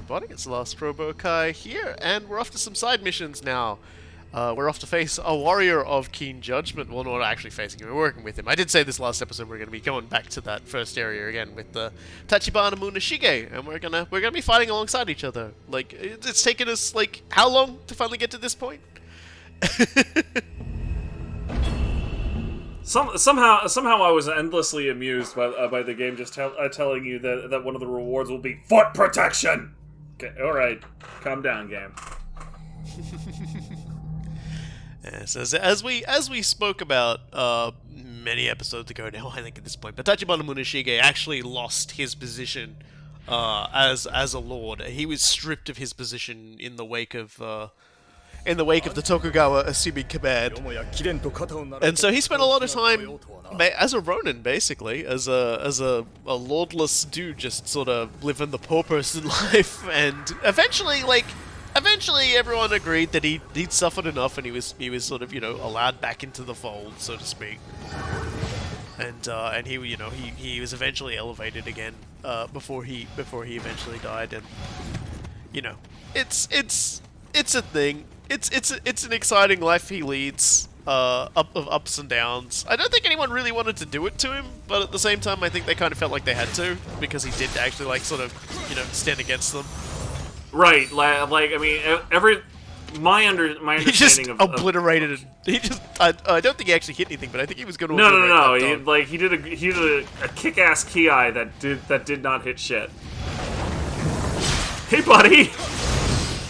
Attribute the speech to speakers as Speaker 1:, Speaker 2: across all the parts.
Speaker 1: everybody, it's the Last Robo Kai here, and we're off to some side missions now. We're off to face a warrior of keen judgment. Well, not actually facing him, we're working with him. I did say this last episode we're going to be going back to that first area again with the Tachibana Muneshige, and we're gonna be fighting alongside each other. Like, it's taken us, like, how long to finally get to this point?
Speaker 2: Somehow I was endlessly amused by the game just telling you that one of the rewards will be foot protection. Okay, all right, calm down, game.
Speaker 1: Yes, as we spoke about many episodes ago now, I think at this point, but Tachibana Muneshige actually lost his position as a lord. He was stripped of his position in the wake of the Tokugawa assuming command. And so he spent a lot of time as a ronin, basically, as a lordless dude, just sort of living the poor person life. And eventually everyone agreed that he'd suffered enough, and he was sort of, allowed back into the fold, so to speak. And he was eventually elevated again before he eventually died. And it's a thing. It's an exciting life he leads, of ups and downs. I don't think anyone really wanted to do it to him, but at the same time, I think they kind of felt like they had to, because he did actually, stand against them.
Speaker 2: Right, I mean, my understanding
Speaker 1: he just
Speaker 2: of
Speaker 1: obliterated it. He just, I don't think he actually hit anything, but I think he was going to.
Speaker 2: No. He did a kick-ass ki that did not hit shit. Hey, buddy,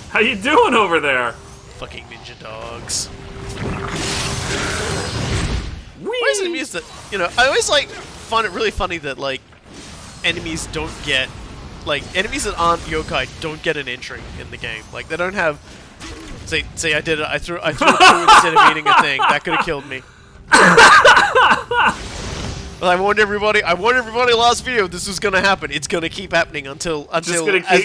Speaker 2: how you doing over there?
Speaker 1: Fucking ninja dogs.
Speaker 2: Whee!
Speaker 1: Why is it amused that, I always, find it really funny that, enemies don't get, enemies that aren't yokai don't get an entry in the game. Like, they don't have, say I did it, I threw a coup instead of eating a thing, that could have killed me. Well, I warned everybody last video this was gonna happen. It's gonna keep happening until
Speaker 2: as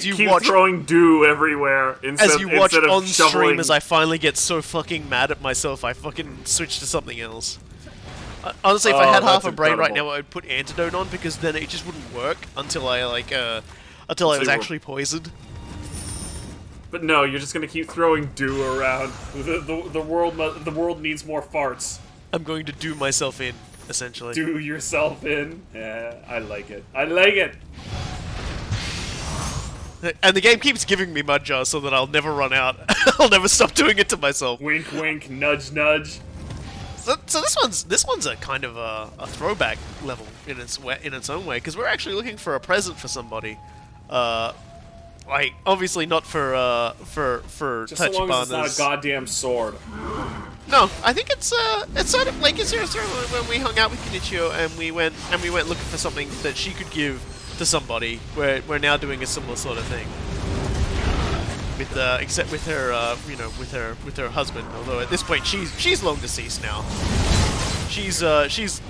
Speaker 2: you keep throwing dew everywhere instead of
Speaker 1: on stream
Speaker 2: shoveling.
Speaker 1: as I finally get so fucking mad at myself, I fucking switch to something else. Honestly, if I had half a brain right now, I would put antidote on, because then it just wouldn't work until I was actually poisoned.
Speaker 2: But no, you're just gonna keep throwing dew around. The world needs more farts.
Speaker 1: I'm going to do myself in, essentially.
Speaker 2: Do yourself in. Yeah, I like it. I like it.
Speaker 1: And the game keeps giving me mud jars so that I'll never run out. I'll never stop doing it to myself.
Speaker 2: Wink, wink, nudge, nudge.
Speaker 1: So this one's a kind of a throwback level in its own way, because we're actually looking for a present for somebody. Obviously not for
Speaker 2: Just so long as it's not a goddamn sword.
Speaker 1: No, I think it's sort of like it's when we hung out with Kenichio and we went looking for something that she could give to somebody. We're now doing a similar sort of thing. Except with her, with her husband. Although at this point she's long deceased now. She's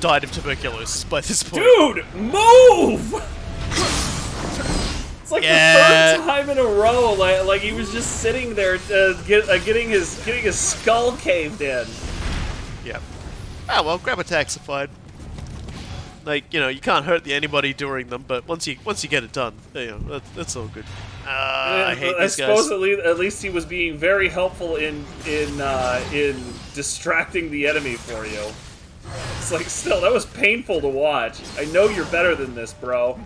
Speaker 1: died of tuberculosis by this point.
Speaker 2: Dude, move! It's like the third time in a row, like he was just sitting there, getting his skull caved in.
Speaker 1: Yep. Ah, well, grab attacks are fine. You can't hurt anybody during them, but once you get it done, that's all good. I hate these guys.
Speaker 2: I suppose at least he was being very helpful in distracting the enemy for you. It's like, still, that was painful to watch. I know you're better than this, bro.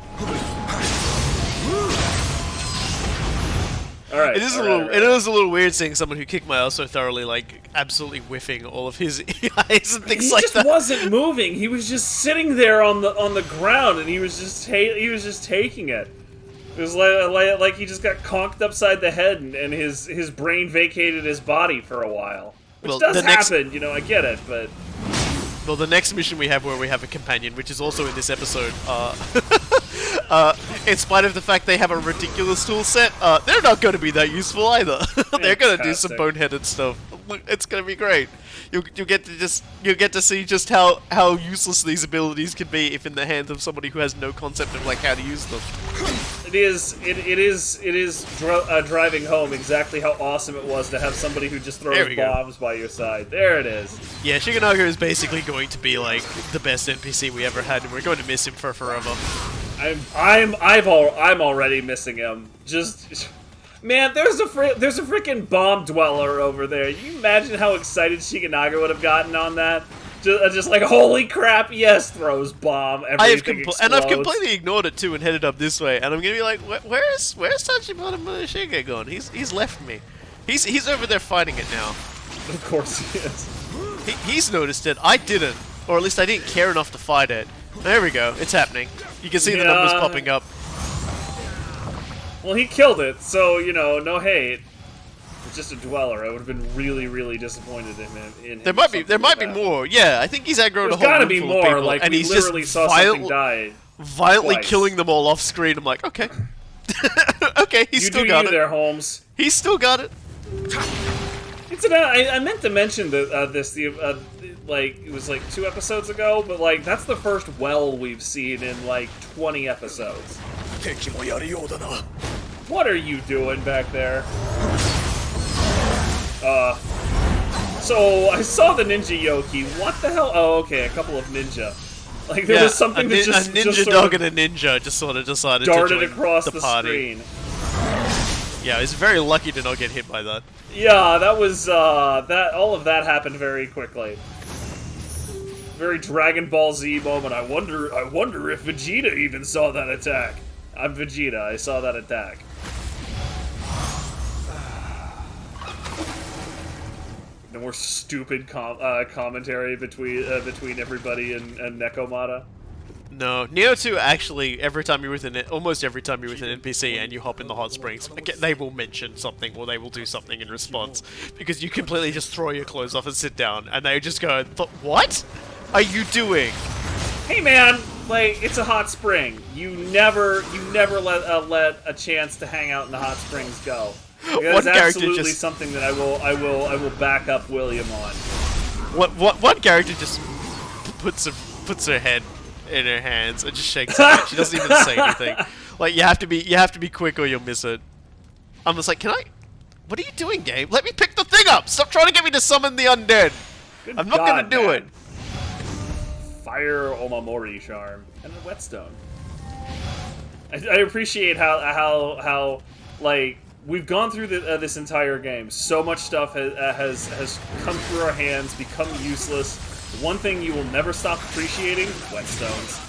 Speaker 2: Alright.
Speaker 1: It is a little weird seeing someone who kicked my ass so thoroughly, absolutely whiffing all of his eyes and things like that.
Speaker 2: He just wasn't moving. He was just sitting there on the ground, and he was just taking it. It was like he just got conked upside the head, and his brain vacated his body for a while. Which does happen, I get it, but...
Speaker 1: Well, the next mission we have where we have a companion, which is also in this episode, in spite of the fact they have a ridiculous tool set, they're not going to be that useful either. They're going to do some boneheaded stuff. It's going to be great. You'll get to see just how useless these abilities can be if in the hands of somebody who has no concept of how to use them.
Speaker 2: It is driving home exactly how awesome it was to have somebody who just throws bombs by your side. There it is.
Speaker 1: Yeah, Shiganaga is basically going to be the best NPC we ever had, and we're going to miss him for forever.
Speaker 2: I'm already missing him. Just Man, there's a freaking bomb dweller over there. You imagine how excited Shigenaga would have gotten on that? Just like, holy crap, yes, throws bomb, everything explodes.
Speaker 1: And I've completely ignored it too and headed up this way, and I'm gonna be like, where's Tachibana Muneshige gone? He's left me. He's over there fighting it now.
Speaker 2: Of course he is.
Speaker 1: He's noticed it, I didn't. Or at least I didn't care enough to fight it. There we go, it's happening. You can see the numbers popping up.
Speaker 2: Well, he killed it, so, you know, no hate. It's just a dweller. I would have been really, really disappointed in him.
Speaker 1: There might be more. Yeah, I think he's aggroed a whole
Speaker 2: gotta be
Speaker 1: room full
Speaker 2: more.
Speaker 1: of people,
Speaker 2: Like,
Speaker 1: and
Speaker 2: we
Speaker 1: he's
Speaker 2: literally
Speaker 1: just
Speaker 2: saw something die.
Speaker 1: Violently
Speaker 2: twice.
Speaker 1: killing them all off screen. I'm like, okay. Okay, he's still got it.
Speaker 2: there, Holmes.
Speaker 1: He's still got it.
Speaker 2: I meant to mention that like it was like 2 episodes ago, but like that's the first well we've seen in like 20 episodes. What are you doing back there? So I saw the ninja yoki. What the hell? Oh, okay, a couple of ninja. Like there was something that just
Speaker 1: a ninja dog and a ninja just sort of decided to join
Speaker 2: across
Speaker 1: the party.
Speaker 2: screen.
Speaker 1: Yeah, he's very lucky to not get hit by that.
Speaker 2: Yeah, that was all of that happened very quickly. Very Dragon Ball Z moment. I wonder if Vegeta even saw that attack. I'm Vegeta. I saw that attack. No more stupid commentary between everybody and Nekomata.
Speaker 1: No, Nioh 2 actually, almost every time you're with an NPC and you hop in the hot springs, they will mention something or they will do something in response. Because you completely just throw your clothes off and sit down, and they just go, "What are you doing?"
Speaker 2: Hey man, like, it's a hot spring. You never let a chance to hang out in the hot springs go. That's absolutely something that I will back up William on.
Speaker 1: One character just puts her head in her hands and just shakes her head. She doesn't even say anything. Like, you have to be quick or you'll miss it. I'm just like, what are you doing, game? Let me pick the thing up! Stop trying to get me to summon the undead! I'm not gonna do it!
Speaker 2: Fire Omamori charm and a whetstone. I appreciate how like we've gone through this entire game. So much stuff has come through our hands, become useless. One thing you will never stop appreciating: whetstones.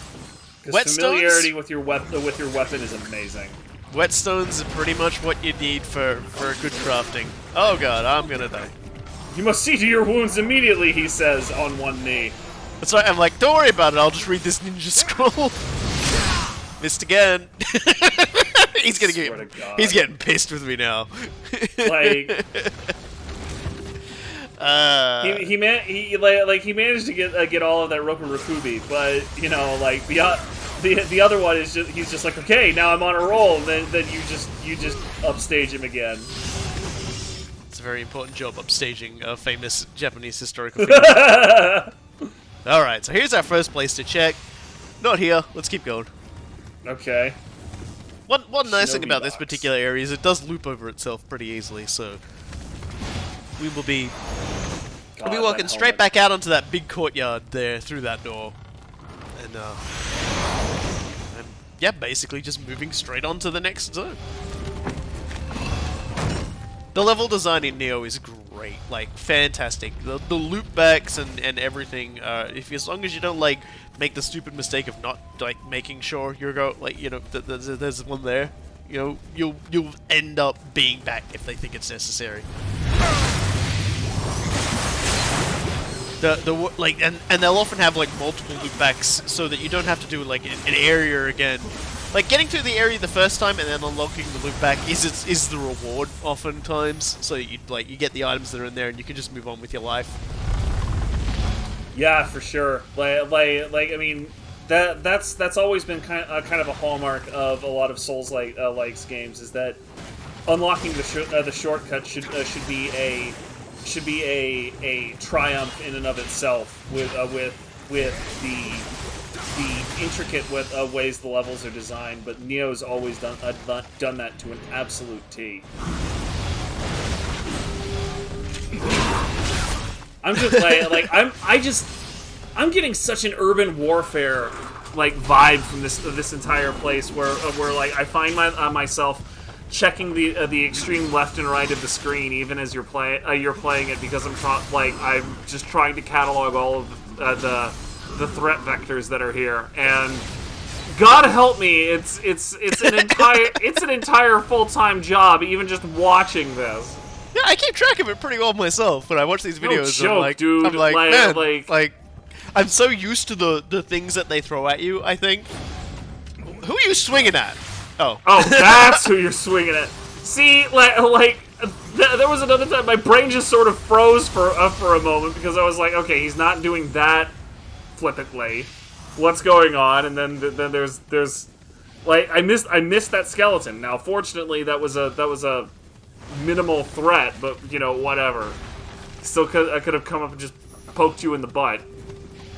Speaker 2: Because familiarity with your weapon is amazing.
Speaker 1: Whetstones are pretty much what you need for good crafting. Oh god, I'm gonna die.
Speaker 2: You must see to your wounds immediately, he says on one knee.
Speaker 1: That's right, I'm like, don't worry about it, I'll just read this ninja scroll. Missed again. He's getting pissed with me now.
Speaker 2: Like he managed to get all of that Roku Rakubi, but you know, like the other one is just he's just like, okay, now I'm on a roll, and then you just upstage him again.
Speaker 1: It's a very important job, upstaging a famous Japanese historical figure. Alright, so here's our first place to check. Not here, let's keep going.
Speaker 2: Okay.
Speaker 1: One nice thing about this particular area is it does loop over itself pretty easily, so we will be walking straight back out onto that big courtyard there through that door. And yeah, basically just moving straight on to the next zone. The level design in Nioh is great, like fantastic. The loopbacks and everything. As long as you don't like make the stupid mistake of not like making sure you're there's one there. You know, you'll end up being back if they think it's necessary. And they'll often have like multiple loopbacks so that you don't have to do like an area again. Like getting through the area the first time and then unlocking the loop back is the reward oftentimes. So you get the items that are in there and you can just move on with your life.
Speaker 2: Yeah, for sure. Like I mean, that's always been kind of a hallmark of a lot of Souls likes games, is that unlocking the shortcut should be a triumph in and of itself with the intricate ways the levels are designed, but Nioh's always done that to an absolute T. I'm just I'm getting such an urban warfare like vibe from this entire place where like I find myself checking the extreme left and right of the screen even as you're playing it, because I'm just trying to catalog all of the threat vectors that are here, and God help me, it's an entire full-time job even just watching this.
Speaker 1: Yeah, I keep track of it pretty well myself when I watch these videos.
Speaker 2: No joke, dude.
Speaker 1: I'm like, man, I'm so used to the things that they throw at you, I think. Who are you swinging at? Oh,
Speaker 2: that's who you're swinging at. See, there was another time my brain just sort of froze for a moment, because I was like, okay, he's not doing that flippantly. What's going on? And then there's like, I missed that skeleton. Now, fortunately, that was a minimal threat, but you know, whatever. Still, I could have come up and just poked you in the butt.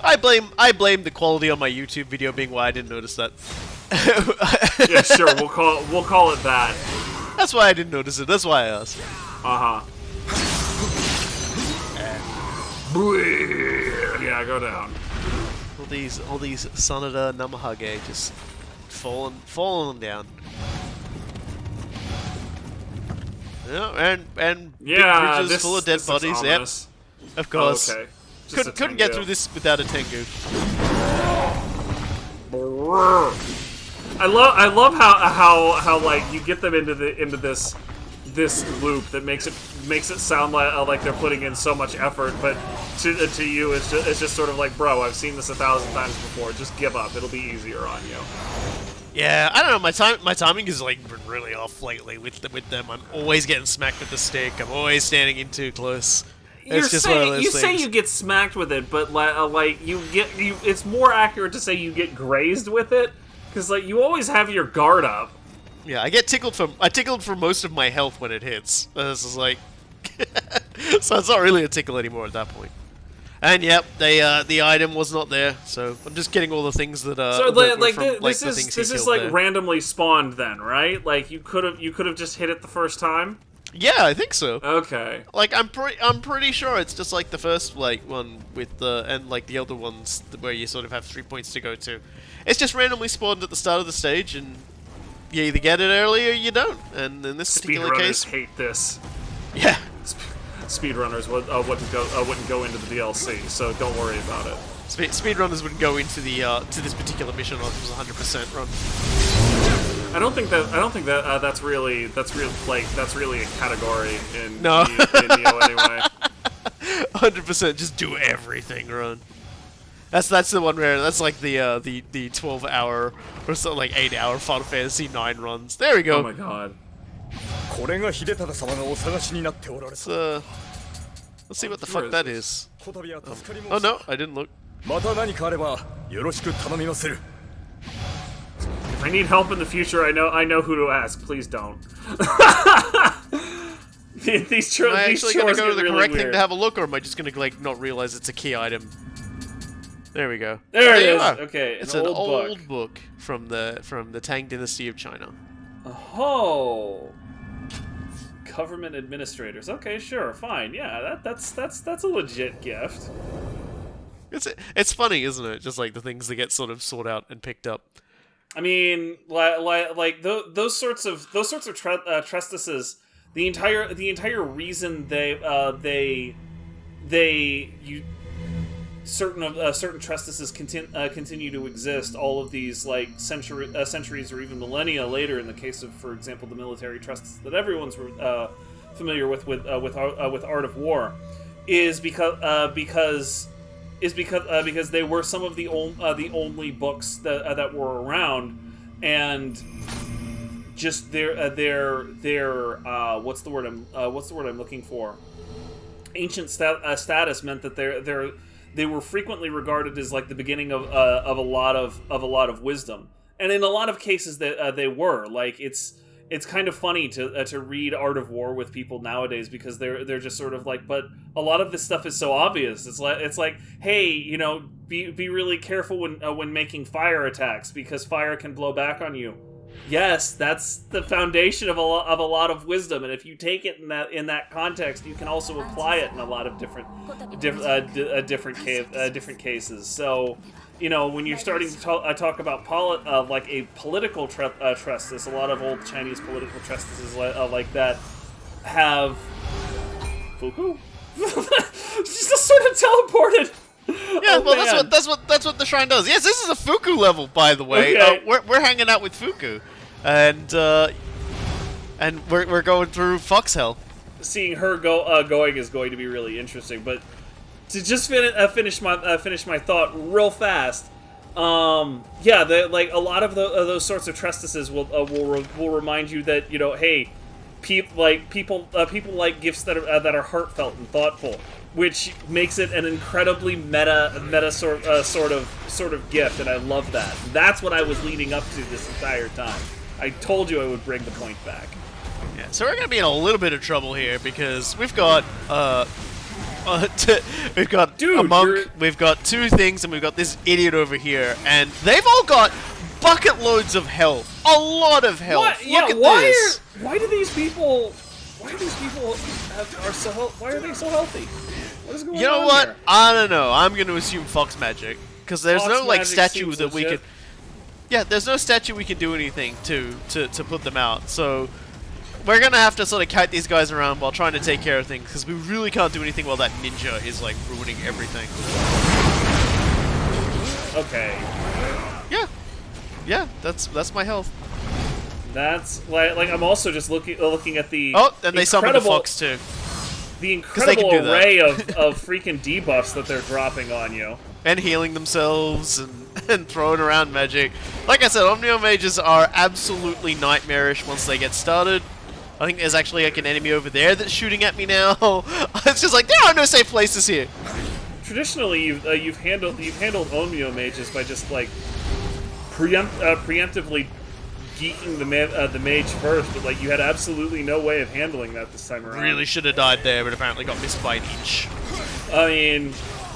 Speaker 1: I blame the quality on my YouTube video being why I didn't notice that.
Speaker 2: Yeah, sure. We'll call it that.
Speaker 1: That's why I didn't notice it. That's why I asked.
Speaker 2: Yeah, go down.
Speaker 1: All these Sanada Namahage just falling down. Yeah, and big bridges full of dead bodies. Yep, of course.
Speaker 2: Oh, okay.
Speaker 1: Couldn't get through this without a Tengu.
Speaker 2: I love how like you get them into this loop that makes it sound like they're putting in so much effort, but to you it's just sort of like, bro, I've seen this 1,000 times before. Just give up. It'll be easier on you.
Speaker 1: Yeah, I don't know. My timing is like been really off lately with them. I'm always getting smacked with the stick. I'm always standing in too close. It's just one of those things.
Speaker 2: You say you get smacked with it, but like it's more accurate to say you get grazed with it, because like you always have your guard up.
Speaker 1: Yeah, I tickled for most of my health when it hits. This is like, so it's not really a tickle anymore at that point. And yep, the item was not there, so I'm just getting all the things that
Speaker 2: So this is like
Speaker 1: there.
Speaker 2: randomly spawned then, right? Like you could have just hit it the first time.
Speaker 1: Yeah, I think so.
Speaker 2: Okay.
Speaker 1: Like I'm pretty sure it's just like the first one with and like the other ones where you sort of have 3 points to go to. It's just randomly spawned at the start of the stage, and you either get it early or you don't. And in this particular case,
Speaker 2: hate this.
Speaker 1: Yeah.
Speaker 2: Speedrunners wouldn't go into the DLC, so don't worry about it.
Speaker 1: Speedrunners wouldn't go into the to this particular mission unless it was 100% run.
Speaker 2: I don't think that's really a category in
Speaker 1: No.
Speaker 2: Nioh anyway.
Speaker 1: 100% just do everything run. That's the one where that's like the 12-hour or so, like 8-hour Final Fantasy 9 runs. There we go.
Speaker 2: Oh my god.
Speaker 1: Let's see what the fuck that is. Oh no, I didn't look.
Speaker 2: If I need help in the future, I know who to ask. Please don't. These
Speaker 1: Am I actually gonna go to the
Speaker 2: really
Speaker 1: correct
Speaker 2: weird.
Speaker 1: thing to have a look, or am I just gonna like not realize it's a key item? There we go.
Speaker 2: There it is.
Speaker 1: Are.
Speaker 2: Okay,
Speaker 1: It's an old book from the Tang Dynasty of China.
Speaker 2: Oh. Government administrators. Okay, sure, fine. Yeah, that's a legit gift.
Speaker 1: It's funny, isn't it? Just like the things that get sort of sought out and picked up.
Speaker 2: I mean, like those sorts of trespases. The entire reason certain trespases continue to exist all of these like centuries or even millennia later, in the case of, for example, the military trespass that everyone's familiar with Art of War, is because they were some of the only books that were around, and just their what's the word I'm looking for? Ancient status meant that they were frequently regarded as like the beginning of a lot of wisdom, and in a lot of cases they were. Like it's kind of funny to read Art of War with people nowadays, because they're just sort of like, but a lot of this stuff is so obvious. It's like hey, you know, be really careful when making fire attacks, because fire can blow back on you. Yes, that's the foundation of a lot of wisdom, and if you take it in that context, you can also apply it in a lot of different cases. So you know, when you're starting to talk about like a political trestus, a lot of old Chinese political trestuses like that have Fuku. She's just sort of teleported.
Speaker 1: Yeah, well, that's what the shrine does. Yes, this is a Fuku level, by the way.
Speaker 2: Okay.
Speaker 1: We're hanging out with Fuku, and we're going through Foxhell.
Speaker 2: Seeing her going is going to be really interesting. But to just finish my thought real fast. Yeah, like a lot of those sorts of trestusses will remind you that, you know, hey, people like gifts that are heartfelt and thoughtful, which makes it an incredibly meta sort of gift, and I love that. That's what I was leading up to this entire time. I told you I would bring the point back.
Speaker 1: Yeah, so we're gonna be in a little bit of trouble here because we've got we've got
Speaker 2: Dude,
Speaker 1: a monk, we've got two things, and we've got this idiot over here, and they've all got bucket loads of health, a lot of health.
Speaker 2: What?
Speaker 1: Look at this.
Speaker 2: Why are these people Why are they so healthy? What is going on?
Speaker 1: You know what?
Speaker 2: There?
Speaker 1: I don't know. I'm going to assume fox magic because there's
Speaker 2: Fox
Speaker 1: no like
Speaker 2: magic
Speaker 1: statue
Speaker 2: seems
Speaker 1: that we
Speaker 2: legit.
Speaker 1: could. Yeah, there's no statue we can do anything to put them out. So we're gonna have to sort of kite these guys around while trying to take care of things because we really can't do anything while that ninja is like ruining everything.
Speaker 2: Okay.
Speaker 1: Yeah, that's my health.
Speaker 2: That's like I'm also just looking at the
Speaker 1: and they summoned the fox too.
Speaker 2: The incredible
Speaker 1: do that.
Speaker 2: array of freaking debuffs that they're dropping on you.
Speaker 1: And healing themselves and throwing around magic. Like I said, Omnio mages are absolutely nightmarish once they get started. I think there's actually like an enemy over there that's shooting at me now. It's just like there are no safe places here.
Speaker 2: Traditionally, you've handled Omnio mages by just like preemptively geeking the mage first, but like you had absolutely no way of handling that this time around.
Speaker 1: Really should have died there, but apparently got missed by an inch.
Speaker 2: I mean,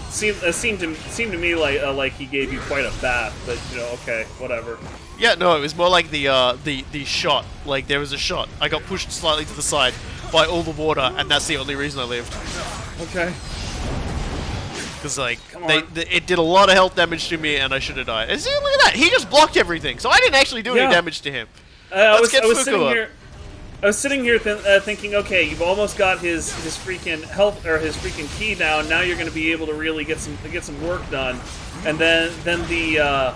Speaker 2: seemed to me like he gave you quite a bath, but you know, okay, whatever.
Speaker 1: Yeah, no, it was more like the shot. Like there was a shot. I got pushed slightly to the side by all the water, and that's the only reason I lived.
Speaker 2: Okay.
Speaker 1: Because like it did a lot of health damage to me, and I should have died. And see, look at that. He just blocked everything, so I didn't actually do any damage to him.
Speaker 2: I was sitting here thinking, okay, you've almost got his freaking health or his freaking key down. Now you're going to be able to really get some work done. And then the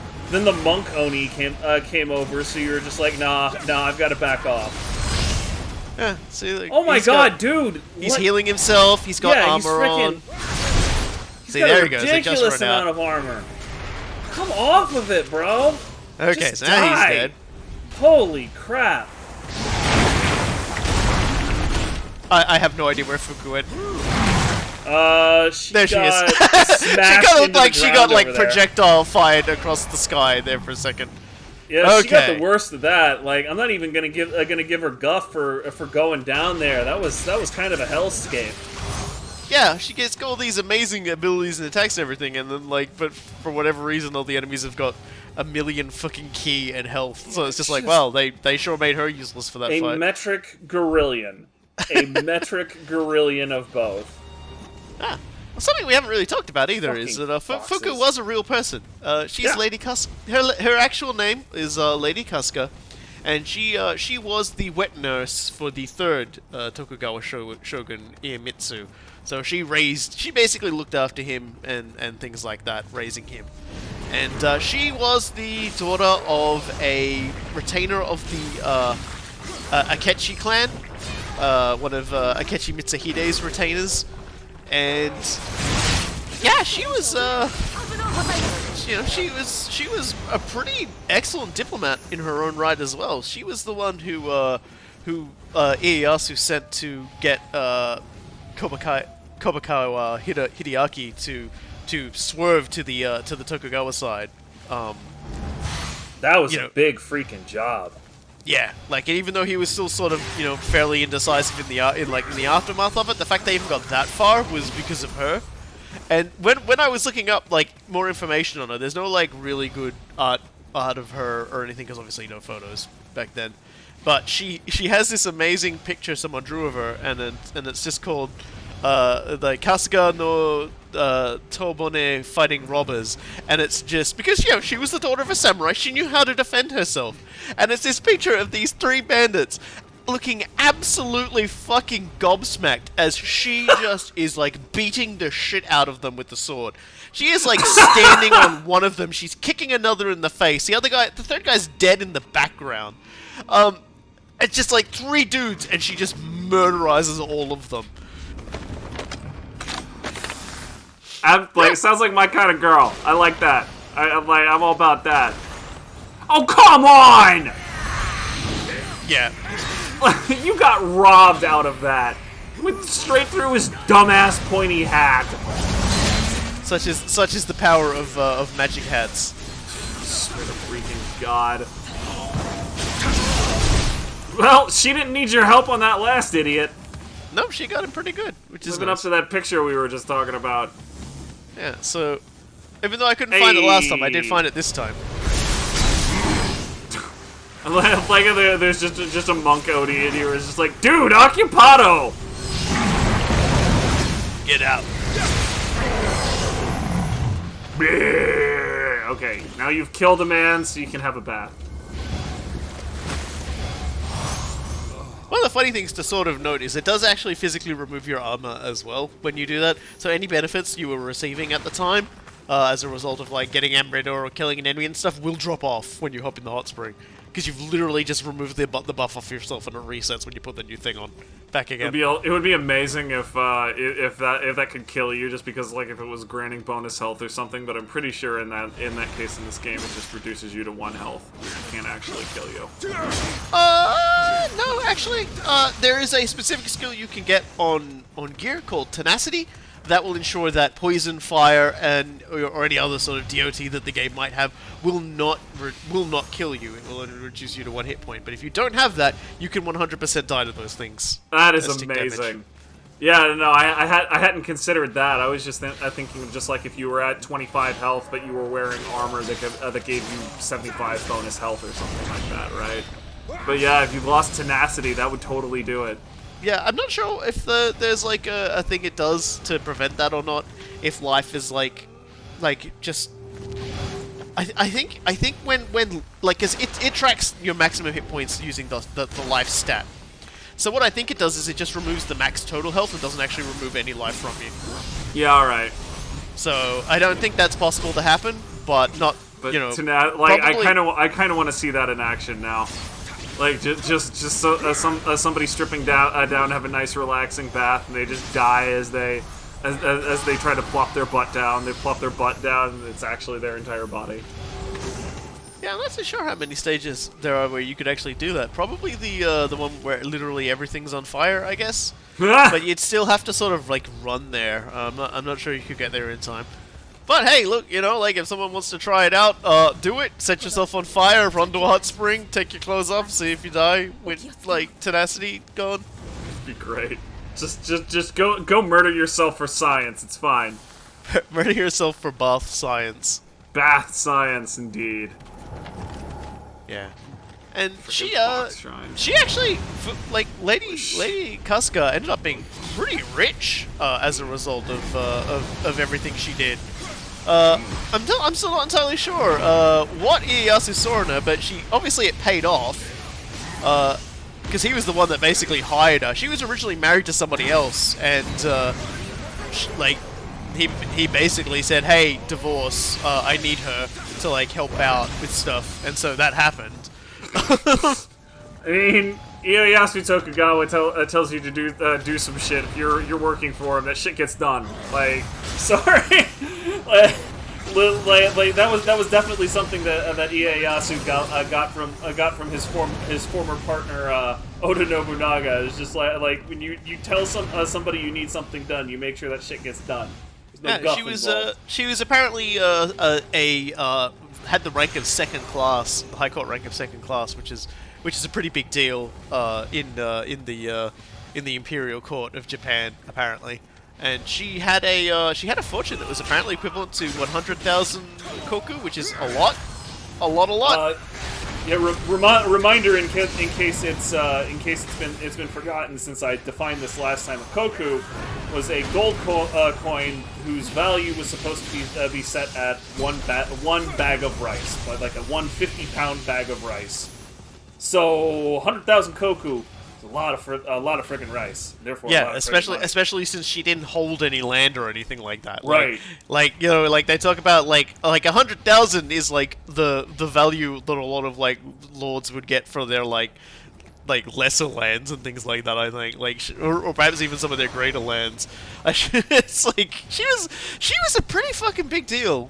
Speaker 2: monk Oni came over, so you were just like, nah, I've got to back off.
Speaker 1: Yeah. See, like,
Speaker 2: oh my god, dude!
Speaker 1: He's healing himself. He's got armor on.
Speaker 2: See, there he goes. Ridiculous amount of armor. Come off of it, bro.
Speaker 1: Okay,
Speaker 2: just
Speaker 1: so now he's dead.
Speaker 2: Holy crap!
Speaker 1: I have no idea where Fuku went.
Speaker 2: There
Speaker 1: she is. She kind of looked like she got like projectile fired across the sky there for a second.
Speaker 2: Yeah, she got the worst of that. Like, I'm not even gonna give her guff for going down there. That was kind of a hellscape.
Speaker 1: Yeah, she gets all these amazing abilities and attacks and everything, and then like, but for whatever reason, all the enemies have got a million fucking ki and health. So it's just like, well, they sure made her useless for that fight.
Speaker 2: A metric gorillion. A metric gorillion of both.
Speaker 1: Ah, well, something we haven't really talked about either is that Fuku was a real person. She's Lady Kuska. Her actual name is Lady Kuska, and she was the wet nurse for the third Tokugawa shogun Iemitsu. So she basically looked after him and things like that, raising him. And she was the daughter of a retainer of the Akechi clan, one of Akechi Mitsuhide's retainers. And yeah, she was she was a pretty excellent diplomat in her own right as well. She was the one who Ieyasu sent to get Kobakawa Hideaki to swerve to the Tokugawa side.
Speaker 2: That was a big freaking job.
Speaker 1: Yeah, like even though he was still sort of fairly indecisive in the aftermath of it, the fact they even got that far was because of her. And when I was looking up like more information on her, there's no like really good art of her or anything because obviously no photos back then. But she has this amazing picture someone drew of her, and it's just called like Kasuga no Tobone fighting robbers, and it's just because she was the daughter of a samurai, she knew how to defend herself, and it's this picture of these 3 bandits looking absolutely fucking gobsmacked as she just is like beating the shit out of them with the sword. She is like standing on one of them, she's kicking another in the face, the 3rd guy's dead in the background. It's just like 3 dudes, and she just murderizes all of them.
Speaker 2: Sounds like my kind of girl. I like that. I'm all about that. Oh, come on!
Speaker 1: Yeah.
Speaker 2: You got robbed out of that. Went straight through his dumbass pointy hat.
Speaker 1: Such is the power of magic hats.
Speaker 2: Swear to freaking God. Well, she didn't need your help on that last idiot.
Speaker 1: No, she got him pretty good, which is
Speaker 2: living
Speaker 1: nice.
Speaker 2: up to that picture we were just talking about.
Speaker 1: Yeah, so even though I couldn't find it last time, I did find it this time.
Speaker 2: Like there's just a monk Odie in here. It's just like, dude, occupado.
Speaker 1: Get out.
Speaker 2: Okay, now you've killed a man, so you can have a bath.
Speaker 1: One of the funny things to sort of note is it does actually physically remove your armor as well when you do that. So any benefits you were receiving at the time, as a result of like getting Ambred or killing an enemy and stuff, will drop off when you hop in the hot spring. Because you've literally just removed the buff off yourself and it resets when you put the new thing on back again.
Speaker 2: It would be amazing if that could kill you, just because like if it was granting bonus health or something. But I'm pretty sure in that case in this game it just reduces you to 1 health. It can't actually kill you.
Speaker 1: No, actually, there is a specific skill you can get on gear called Tenacity. That will ensure that poison, fire, and or any other sort of DOT that the game might have will not kill you. It will only reduce you to 1 hit point. But if you don't have that, you can 100% die to those things.
Speaker 2: That is amazing. Yeah, no, I hadn't considered that. I was just thinking of just like if you were at 25 health, but you were wearing armor that gave you 75 bonus health or something like that, right? But yeah, if you've lost tenacity, that would totally do it.
Speaker 1: Yeah, I'm not sure if there's like a thing it does to prevent that or not. If life is like just, I think when like, cause it tracks your maximum hit points using the life stat. So what I think it does is it just removes the max total health and doesn't actually remove any life from you.
Speaker 2: Yeah, all right.
Speaker 1: So I don't think that's possible to happen, but not.
Speaker 2: But
Speaker 1: you know,
Speaker 2: like I kind of want to see that in action now. Like just so somebody stripping down have a nice relaxing bath, and they just die as they try to plop their butt down. They plop their butt down, and it's actually their entire body.
Speaker 1: Yeah, I'm not so sure how many stages there are where you could actually do that. Probably the one where literally everything's on fire, I guess. But you'd still have to sort of like run there. I'm not sure you could get there in time. But hey, look, like if someone wants to try it out, do it. Set yourself on fire, run to a hot spring, take your clothes off, see if you die with like tenacity gone.
Speaker 2: It'd be great. Just go murder yourself for science. It's fine.
Speaker 1: Murder yourself for bath science.
Speaker 2: Bath science, indeed.
Speaker 1: Yeah. And she
Speaker 2: she
Speaker 1: actually, like, Lady Kasuga ended up being pretty rich as a result of everything she did. I'm still not entirely sure what Ieyasu saw in her, but obviously it paid off. Because he was the one that basically hired her. She was originally married to somebody else, and he basically said, "Hey, divorce. I need her to like help out with stuff," and so that happened.
Speaker 2: I mean, Ieyasu Tokugawa tells you to do some shit. If you're working for him, that shit gets done. Like, sorry, like that was definitely something that Ieyasu got from his former partner Oda Nobunaga. It's just like when you tell somebody you need something done, you make sure that shit gets done. No
Speaker 1: she was apparently had the rank of second class, the High Court rank of second class, which is a pretty big deal in the Imperial Court of Japan, apparently. And she had a fortune that was apparently equivalent to 100,000 koku, which is a lot.
Speaker 2: Yeah, reminder in case it's been forgotten, since I defined this last time. Koku was a gold coin whose value was supposed to be set at one bag of rice, like a 150-pound bag of rice. So 100,000 Koku is a lot of friggin' rice. Therefore, a lot of
Speaker 1: especially since she didn't hold any land or anything like that.
Speaker 2: Right.
Speaker 1: Like like they talk about like 100,000 is like the value that a lot of like lords would get for their like lesser lands and things like that. I think or perhaps even some of their greater lands. It's like she was a pretty fucking big deal.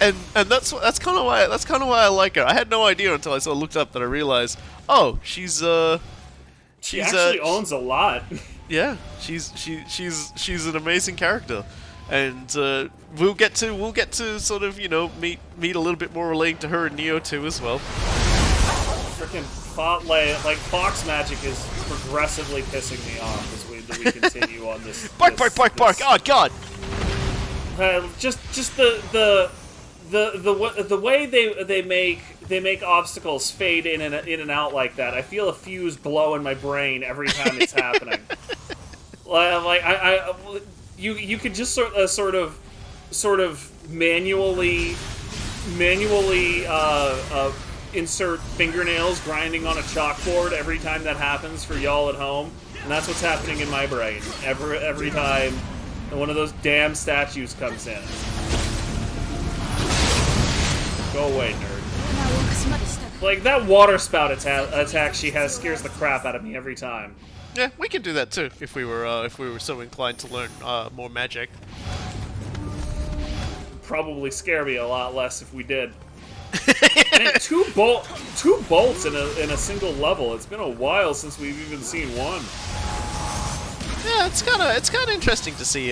Speaker 1: And that's kind of why I like her. I had no idea until I looked up that I realized, oh, she
Speaker 2: actually owns a lot.
Speaker 1: Yeah, she's an amazing character, and we'll get to sort of meet a little bit more relating to her in Nioh 2 as well.
Speaker 2: Freaking Fox magic is progressively pissing me off as we continue on this.
Speaker 1: Bark! Oh God!
Speaker 2: Just the way they make obstacles fade in and out like that. I feel a fuse blow in my brain every time it's happening. You could just sort of manually insert fingernails grinding on a chalkboard every time that happens for y'all at home, and that's what's happening in my brain every time one of those damn statues comes in. Go away, nerd. Like, that water spout attack she has scares the crap out of me every time.
Speaker 1: Yeah, we can do that too if we were so inclined to learn more magic.
Speaker 2: Probably scare me a lot less if we did. Man, two bolts in a single level. It's been a while since we've even seen one.
Speaker 1: Yeah, it's kind of interesting to see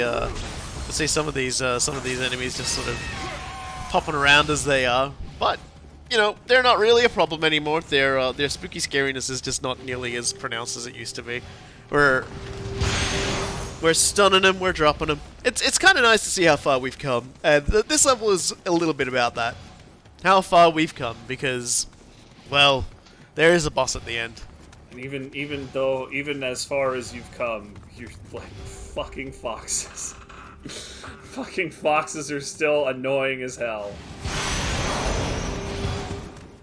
Speaker 1: some of these enemies just sort of popping around as they are, but they're not really a problem anymore. Their spooky scariness is just not nearly as pronounced as it used to be. We're stunning them, we're dropping them. It's kind of nice to see how far we've come, and this level is a little bit about that. How far we've come, because, well, there is a boss at the end.
Speaker 2: And even as far as you've come, you're like fucking foxes. Fucking foxes are still annoying as hell.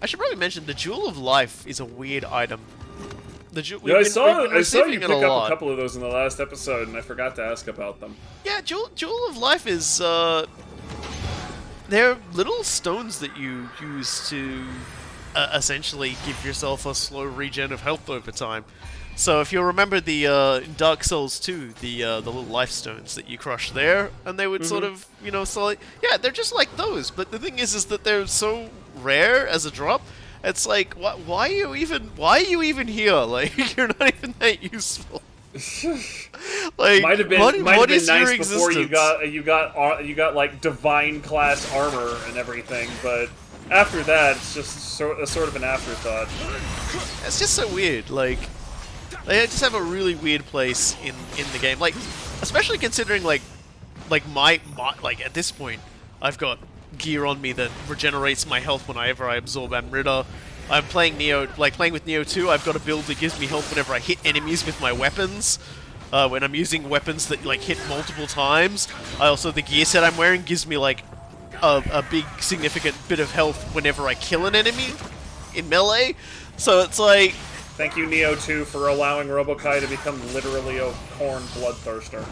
Speaker 1: I should probably mention the Jewel of Life is a weird item.
Speaker 2: I saw you pick up a couple of those in the last episode, and I forgot to ask about them.
Speaker 1: Yeah, Jewel of Life is they're little stones that you use to essentially give yourself a slow regen of health over time. So if you'll remember in Dark Souls 2, the little life stones that you crush there, and they would sort of, yeah, they're just like those. But the thing is that they're so rare as a drop. It's like, why are you even here? Like, you're not even that useful. Like,
Speaker 2: might have been
Speaker 1: what is
Speaker 2: nice
Speaker 1: your
Speaker 2: before
Speaker 1: existence?
Speaker 2: you got like divine class armor and everything, but after that, it's just sort of an afterthought.
Speaker 1: It's just so weird. Like, they just have a really weird place in the game. Like, especially considering like my at this point, I've got gear on me that regenerates my health whenever I absorb Amrita. I'm playing Nioh, playing with Nioh 2, I've got a build that gives me health whenever I hit enemies with my weapons. When I'm using weapons that hit multiple times. The gear set I'm wearing gives me a big significant bit of health whenever I kill an enemy in melee. So it's like,
Speaker 2: thank you, Nioh 2, for allowing Robokai to become literally a corn bloodthirster.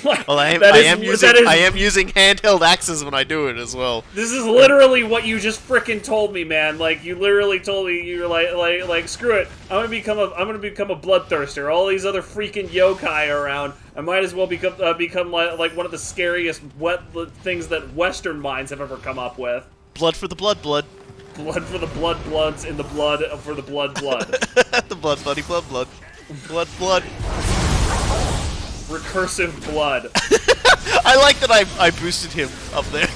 Speaker 1: Well, I am using handheld axes when I do it as well.
Speaker 2: This is literally what you just frickin' told me, man. Like, you literally told me, you're like, screw it. I'm gonna become a bloodthirster. All these other freaking yokai around. I might as well become like one of the scariest things that Western minds have ever come up with.
Speaker 1: Blood for the blood.
Speaker 2: Blood for the bloods in the blood for the blood.
Speaker 1: The blood buddy blood. Blood.
Speaker 2: Recursive blood.
Speaker 1: I like that I boosted him up there.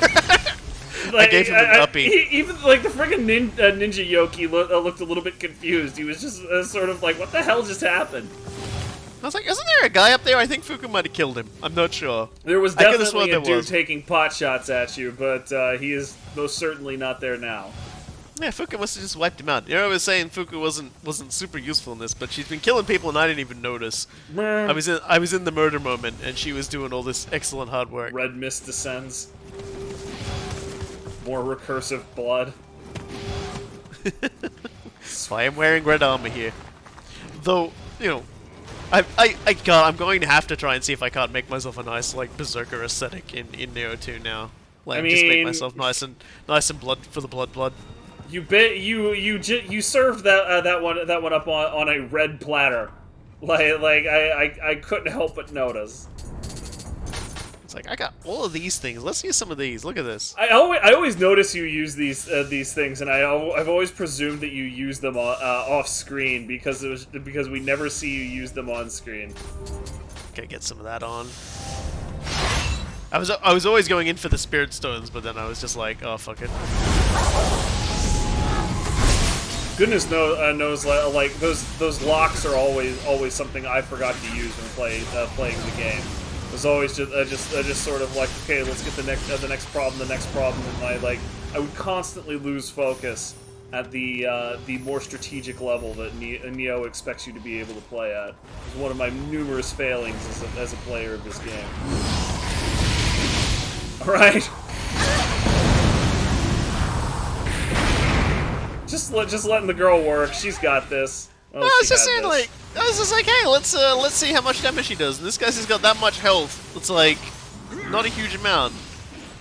Speaker 1: I gave him an uppie.
Speaker 2: Even the friggin' ninja Yoki looked a little bit confused. He was just sort of like, what the hell just happened?
Speaker 1: I was like, isn't there a guy up there? I think Fuku might have killed him. I'm not sure.
Speaker 2: There was definitely a dude taking pot shots at you, but he is most certainly not there now.
Speaker 1: Yeah, Fuku must have just wiped him out. You know, I was saying Fuku wasn't super useful in this, but she's been killing people and I didn't even notice.
Speaker 2: Meh.
Speaker 1: I was in the murder moment and she was doing all this excellent hard work.
Speaker 2: Red mist descends. More recursive blood.
Speaker 1: That's why I'm wearing red armor here. Though, you know, I'm going to have to try and see if I can't make myself a nice, like, berserker aesthetic in Nioh 2 now. Like, just make myself nice and blood for the blood.
Speaker 2: You served that one up on a red platter. I couldn't help but notice.
Speaker 1: It's like, I got all of these things. Let's use some of these. Look at this.
Speaker 2: I always notice you use these things, and I've always presumed that you use them off screen because we never see you use them on screen.
Speaker 1: Okay, get some of that on. I was always going in for the spirit stones, but then I was just like, oh fuck it.
Speaker 2: Goodness knows, like those locks are always something I forgot to use when playing the game. It was always just sort of like, okay, let's get the next problem, and I would constantly lose focus at the more strategic level that Nioh expects you to be able to play at. It's one of my numerous failings as a player of this game. All right. Just letting the girl work. She's got this.
Speaker 1: I was just saying, like, I was just like, hey, let's see how much damage she does. And this guy's got that much health. It's like not a huge amount.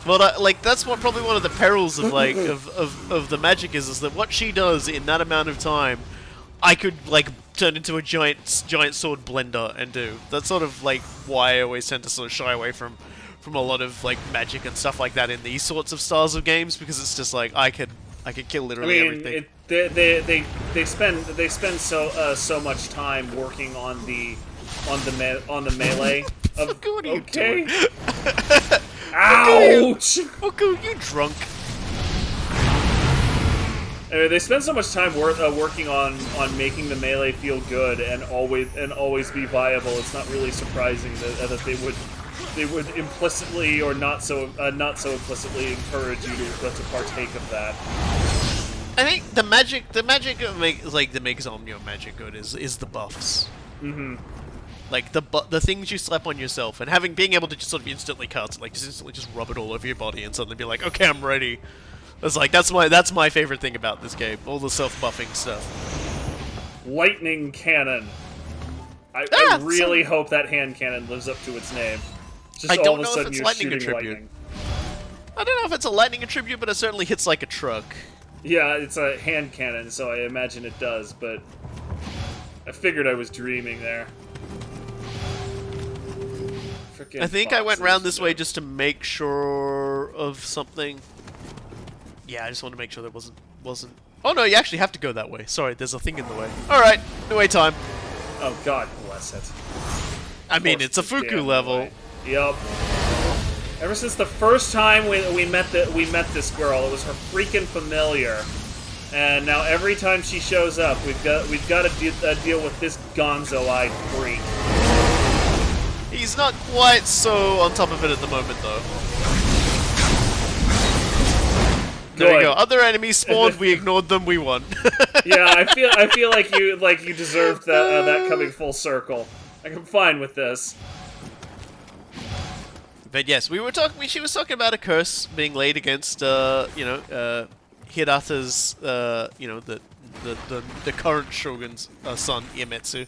Speaker 1: But like that's probably one of the perils of like of the magic is that what she does in that amount of time, I could like turn into a giant sword blender and do. That's sort of like why I always tend to sort of shy away from a lot of like magic and stuff like that in these sorts of styles of games because it's just like I could kill literally everything.
Speaker 2: They spend so much time working on the melee.
Speaker 1: What are you doing?
Speaker 2: Ouch!
Speaker 1: Fuku, you drunk?
Speaker 2: They spend so much time working on making the melee feel good and always be viable. It's not really surprising that they would implicitly or not so implicitly encourage you to partake of that.
Speaker 1: I think the magic that makes Omnio magic good is the buffs.
Speaker 2: Mm-hmm.
Speaker 1: Like the things you slap on yourself and being able to just sort of instantly cut, like just instantly just rub it all over your body and suddenly be like, okay, I'm ready. It's like that's my favorite thing about this game, all the self-buffing stuff.
Speaker 2: Lightning cannon. I really hope that hand cannon lives up to its name. Just
Speaker 1: I
Speaker 2: all
Speaker 1: don't
Speaker 2: of a
Speaker 1: know if
Speaker 2: sudden
Speaker 1: it's
Speaker 2: you're
Speaker 1: lightning
Speaker 2: shooting
Speaker 1: attribute.
Speaker 2: lightning.
Speaker 1: I don't know if it's a lightning attribute, but it certainly hits like a truck.
Speaker 2: Yeah, it's a hand cannon, so I imagine it does, but I figured I was dreaming there. Frickin'
Speaker 1: I think I went
Speaker 2: foxes,
Speaker 1: round this way just to make sure of something. Yeah, I just want to make sure there wasn't. Oh no, you actually have to go that way. Sorry, there's a thing in the way. All right, new way time.
Speaker 2: Oh God bless it.
Speaker 1: I mean, it's a Fuku level.
Speaker 2: Yup. Ever since the first time we met this girl, it was her freaking familiar, and now every time she shows up, we've got to deal with this gonzo-eyed freak.
Speaker 1: He's not quite so on top of it at the moment, though. There you go. Other enemies spawned. We ignored them. We won.
Speaker 2: Yeah, I feel like you deserved that coming full circle. I'm fine with this.
Speaker 1: But yes, she was talking about a curse being laid against, Hirata's, the current shogun's son, Iemetsu,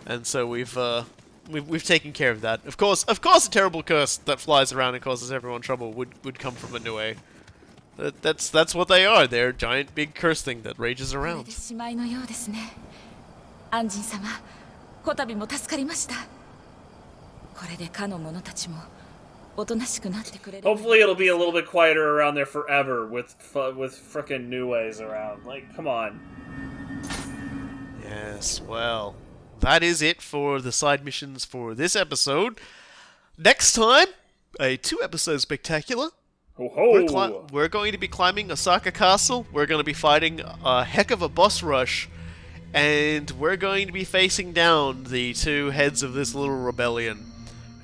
Speaker 1: and so we've taken care of that. Of course, a terrible curse that flies around and causes everyone trouble would come from a Nioh. That's what they are. They're a giant, big curse thing that rages around.
Speaker 2: Hopefully it'll be a little bit quieter around there forever with frickin' Niouhs around. Like, come on.
Speaker 1: Yes, well, that is it for the side missions for this episode. Next time, a 2-episode spectacular.
Speaker 2: Ho-ho!
Speaker 1: We're going to be climbing Osaka Castle. We're going to be fighting a heck of a boss rush. And we're going to be facing down the 2 heads of this little rebellion.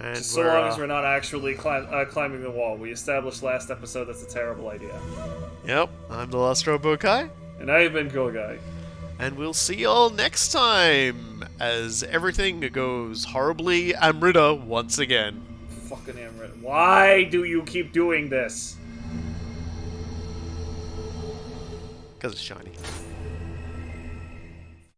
Speaker 1: And
Speaker 2: Just so long as we're not actually climbing the wall. We established last episode that's a terrible idea.
Speaker 1: Yep, I'm the Lost Robo Kai.
Speaker 2: And I've been Cool Guy.
Speaker 1: And we'll see y'all next time as everything goes horribly Amrita once again.
Speaker 2: Fucking Amrit. Why do you keep doing this?
Speaker 1: Because it's shiny.